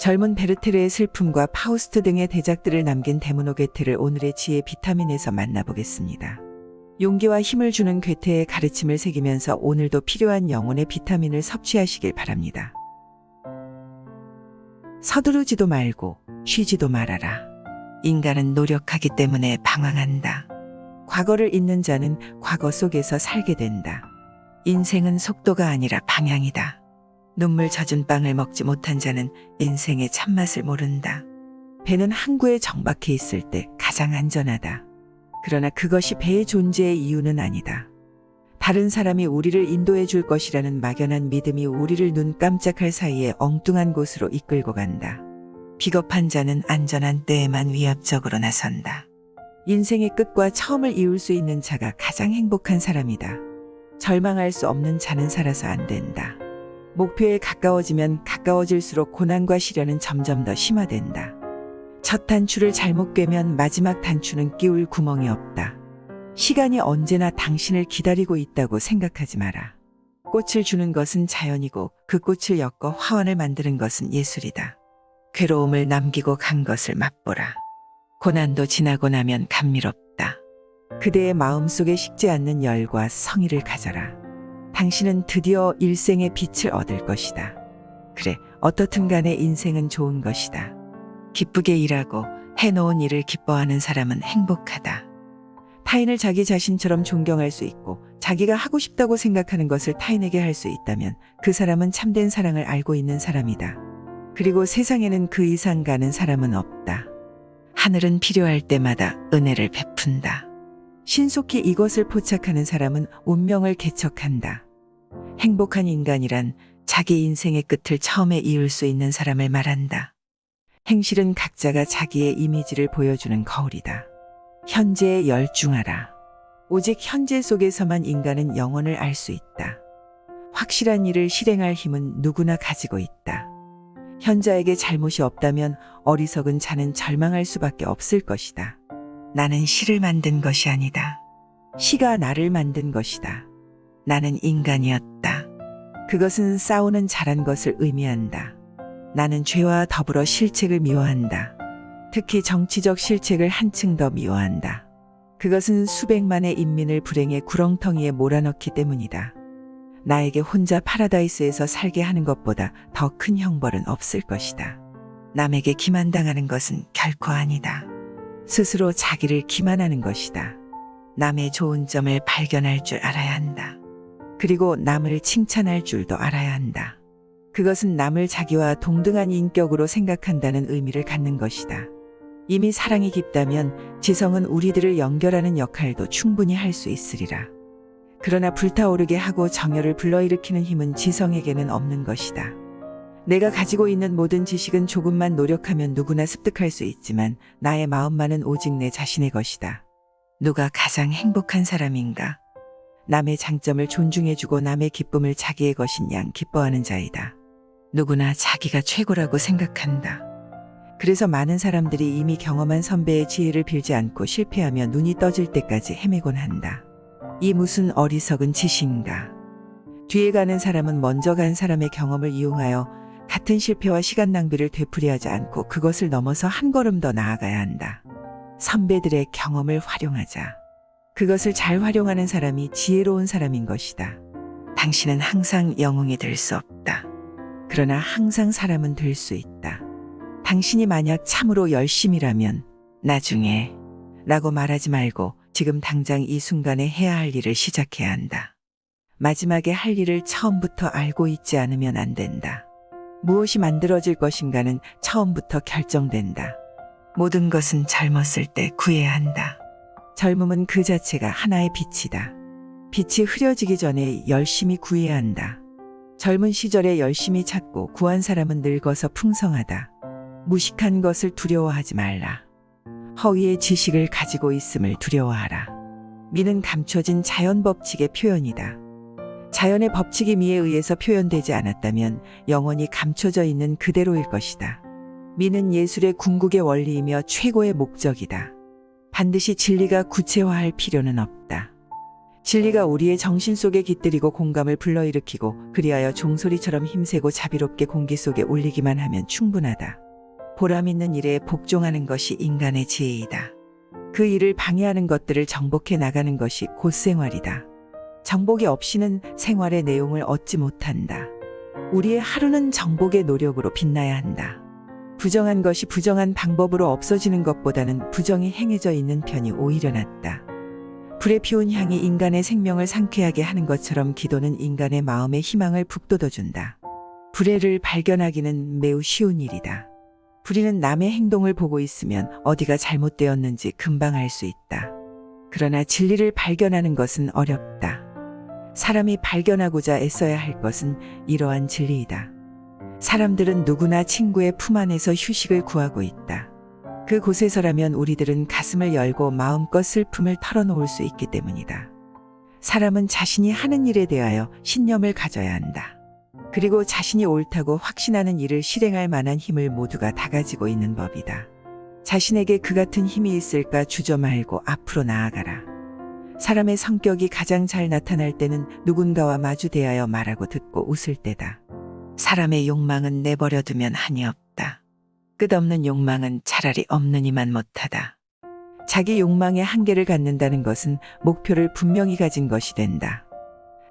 젊은 베르테르의 슬픔과 파우스트 등의 대작들을 남긴 데모노 괴테를 오늘의 지혜 비타민에서 만나보겠습니다. 용기와 힘을 주는 괴테의 가르침을 새기면서 오늘도 필요한 영혼의 비타민을 섭취하시길 바랍니다. 서두르지도 말고 쉬지도 말아라. 인간은 노력하기 때문에 방황한다. 과거를 잊는 자는 과거 속에서 살게 된다. 인생은 속도가 아니라 방향이다. 눈물 젖은 빵을 먹지 못한 자는 인생의 참맛을 모른다. 배는 항구에 정박해 있을 때 가장 안전하다. 그러나 그것이 배의 존재의 이유는 아니다. 다른 사람이 우리를 인도해 줄 것이라는 막연한 믿음이 우리를 눈 깜짝할 사이에 엉뚱한 곳으로 이끌고 간다. 비겁한 자는 안전한 때에만 위협적으로 나선다. 인생의 끝과 처음을 이룰 수 있는 자가 가장 행복한 사람이다. 절망할 수 없는 자는 살아서 안 된다. 목표에 가까워지면 가까워질수록 고난과 시련은 점점 더 심화된다. 첫 단추를 잘못 꿰면 마지막 단추는 끼울 구멍이 없다. 시간이 언제나 당신을 기다리고 있다고 생각하지 마라. 꽃을 주는 것은 자연이고 그 꽃을 엮어 화환을 만드는 것은 예술이다. 괴로움을 남기고 간 것을 맛보라. 고난도 지나고 나면 감미롭다. 그대의 마음속에 식지 않는 열과 성의를 가져라. 당신은 드디어 일생의 빛을 얻을 것이다. 그래, 어떻든 간에 인생은 좋은 것이다. 기쁘게 일하고 해놓은 일을 기뻐하는 사람은 행복하다. 타인을 자기 자신처럼 존경할 수 있고 자기가 하고 싶다고 생각하는 것을 타인에게 할 수 있다면 그 사람은 참된 사랑을 알고 있는 사람이다. 그리고 세상에는 그 이상 가는 사람은 없다. 하늘은 필요할 때마다 은혜를 베푼다. 신속히 이것을 포착하는 사람은 운명을 개척한다. 행복한 인간이란 자기 인생의 끝을 처음에 이을 수 있는 사람을 말한다. 행실은 각자가 자기의 이미지를 보여주는 거울이다. 현재에 열중하라. 오직 현재 속에서만 인간은 영혼을 알 수 있다. 확실한 일을 실행할 힘은 누구나 가지고 있다. 현자에게 잘못이 없다면 어리석은 자는 절망할 수밖에 없을 것이다. 나는 시를 만든 것이 아니다. 시가 나를 만든 것이다. 나는 인간이었다. 그것은 싸우는 자란 것을 의미한다. 나는 죄와 더불어 실책을 미워한다. 특히 정치적 실책을 한층 더 미워한다. 그것은 수백만의 인민을 불행의 구렁텅이에 몰아넣기 때문이다. 나에게 혼자 파라다이스에서 살게 하는 것보다 더 큰 형벌은 없을 것이다. 남에게 기만당하는 것은 결코 아니다. 스스로 자기를 기만하는 것이다. 남의 좋은 점을 발견할 줄 알아야 한다. 그리고 남을 칭찬할 줄도 알아야 한다. 그것은 남을 자기와 동등한 인격으로 생각한다는 의미를 갖는 것이다. 이미 사랑이 깊다면 지성은 우리들을 연결하는 역할도 충분히 할 수 있으리라. 그러나 불타오르게 하고 정열을 불러일으키는 힘은 지성에게는 없는 것이다. 내가 가지고 있는 모든 지식은 조금만 노력하면 누구나 습득할 수 있지만 나의 마음만은 오직 내 자신의 것이다. 누가 가장 행복한 사람인가? 남의 장점을 존중해주고 남의 기쁨을 자기의 것인 양 기뻐하는 자이다. 누구나 자기가 최고라고 생각한다. 그래서 많은 사람들이 이미 경험한 선배의 지혜를 빌지 않고 실패하며 눈이 떠질 때까지 헤매곤 한다. 이 무슨 어리석은 짓인가? 뒤에 가는 사람은 먼저 간 사람의 경험을 이용하여 같은 실패와 시간 낭비를 되풀이하지 않고 그것을 넘어서 한 걸음 더 나아가야 한다. 선배들의 경험을 활용하자. 그것을 잘 활용하는 사람이 지혜로운 사람인 것이다. 당신은 항상 영웅이 될 수 없다. 그러나 항상 사람은 될 수 있다. 당신이 만약 참으로 열심이라면 나중에 라고 말하지 말고 지금 당장 이 순간에 해야 할 일을 시작해야 한다. 마지막에 할 일을 처음부터 알고 있지 않으면 안 된다. 무엇이 만들어질 것인가는 처음부터 결정된다. 모든 것은 젊었을 때 구해야 한다. 젊음은 그 자체가 하나의 빛이다. 빛이 흐려지기 전에 열심히 구해야 한다. 젊은 시절에 열심히 찾고 구한 사람은 늙어서 풍성하다. 무식한 것을 두려워하지 말라. 허위의 지식을 가지고 있음을 두려워하라. 미는 감춰진 자연 법칙의 표현이다. 자연의 법칙이 미에 의해서 표현되지 않았다면 영원히 감춰져 있는 그대로일 것이다. 미는 예술의 궁극의 원리이며 최고의 목적이다. 반드시 진리가 구체화할 필요는 없다. 진리가 우리의 정신 속에 깃들이고 공감을 불러일으키고 그리하여 종소리처럼 힘세고 자비롭게 공기 속에 울리기만 하면 충분하다. 보람 있는 일에 복종하는 것이 인간의 지혜이다. 그 일을 방해하는 것들을 정복해 나가는 것이 곧 생활이다. 정복이 없이는 생활의 내용을 얻지 못한다. 우리의 하루는 정복의 노력으로 빛나야 한다. 부정한 것이 부정한 방법으로 없어지는 것보다는 부정이 행해져 있는 편이 오히려 낫다. 불에 피운 향이 인간의 생명을 상쾌하게 하는 것처럼 기도는 인간의 마음에 희망을 북돋워준다. 불의를 발견하기는 매우 쉬운 일이다. 불의는 남의 행동을 보고 있으면 어디가 잘못되었는지 금방 알 수 있다. 그러나 진리를 발견하는 것은 어렵다. 사람이 발견하고자 애써야 할 것은 이러한 진리이다. 사람들은 누구나 친구의 품 안에서 휴식을 구하고 있다. 그곳에서라면 우리들은 가슴을 열고 마음껏 슬픔을 털어놓을 수 있기 때문이다. 사람은 자신이 하는 일에 대하여 신념을 가져야 한다. 그리고 자신이 옳다고 확신하는 일을 실행할 만한 힘을 모두가 다 가지고 있는 법이다. 자신에게 그 같은 힘이 있을까 주저 말고 앞으로 나아가라. 사람의 성격이 가장 잘 나타날 때는 누군가와 마주 대하여 말하고 듣고 웃을 때다. 사람의 욕망은 내버려두면 한이 없다. 끝없는 욕망은 차라리 없는 이만 못하다. 자기 욕망의 한계를 갖는다는 것은 목표를 분명히 가진 것이 된다.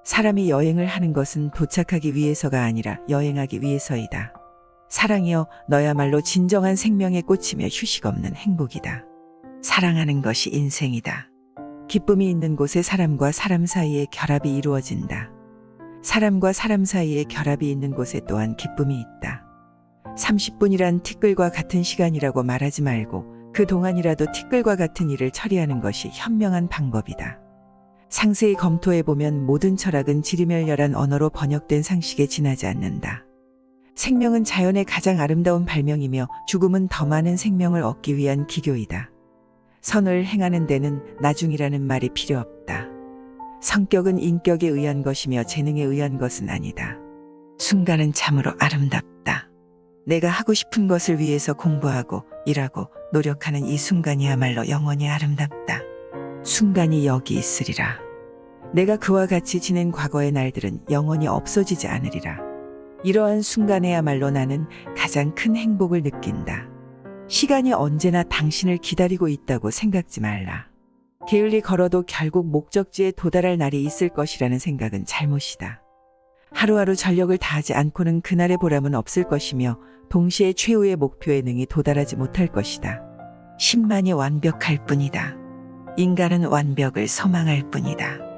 사람이 여행을 하는 것은 도착하기 위해서가 아니라 여행하기 위해서이다. 사랑이여, 너야말로 진정한 생명의 꽃이며 휴식 없는 행복이다. 사랑하는 것이 인생이다. 기쁨이 있는 곳에 사람과 사람 사이에 결합이 이루어진다. 사람과 사람 사이에 결합이 있는 곳에 또한 기쁨이 있다. 30분이란 티끌과 같은 시간이라고 말하지 말고 그 동안이라도 티끌과 같은 일을 처리하는 것이 현명한 방법이다. 상세히 검토해보면 모든 철학은 지리멸렬한 언어로 번역된 상식에 지나지 않는다. 생명은 자연의 가장 아름다운 발명이며 죽음은 더 많은 생명을 얻기 위한 기교이다. 선을 행하는 데는 나중이라는 말이 필요 없다. 성격은 인격에 의한 것이며 재능에 의한 것은 아니다. 순간은 참으로 아름답다. 내가 하고 싶은 것을 위해서 공부하고 일하고 노력하는 이 순간이야말로 영원히 아름답다. 순간이 여기 있으리라. 내가 그와 같이 지낸 과거의 날들은 영원히 없어지지 않으리라. 이러한 순간에야말로 나는 가장 큰 행복을 느낀다. 시간이 언제나 당신을 기다리고 있다고 생각지 말라. 게을리 걸어도 결국 목적지에 도달할 날이 있을 것이라는 생각은 잘못이다. 하루하루 전력을 다하지 않고는 그날의 보람은 없을 것이며 동시에 최후의 목표에 능히 도달하지 못할 것이다. 신만이 완벽할 뿐이다. 인간은 완벽을 소망할 뿐이다.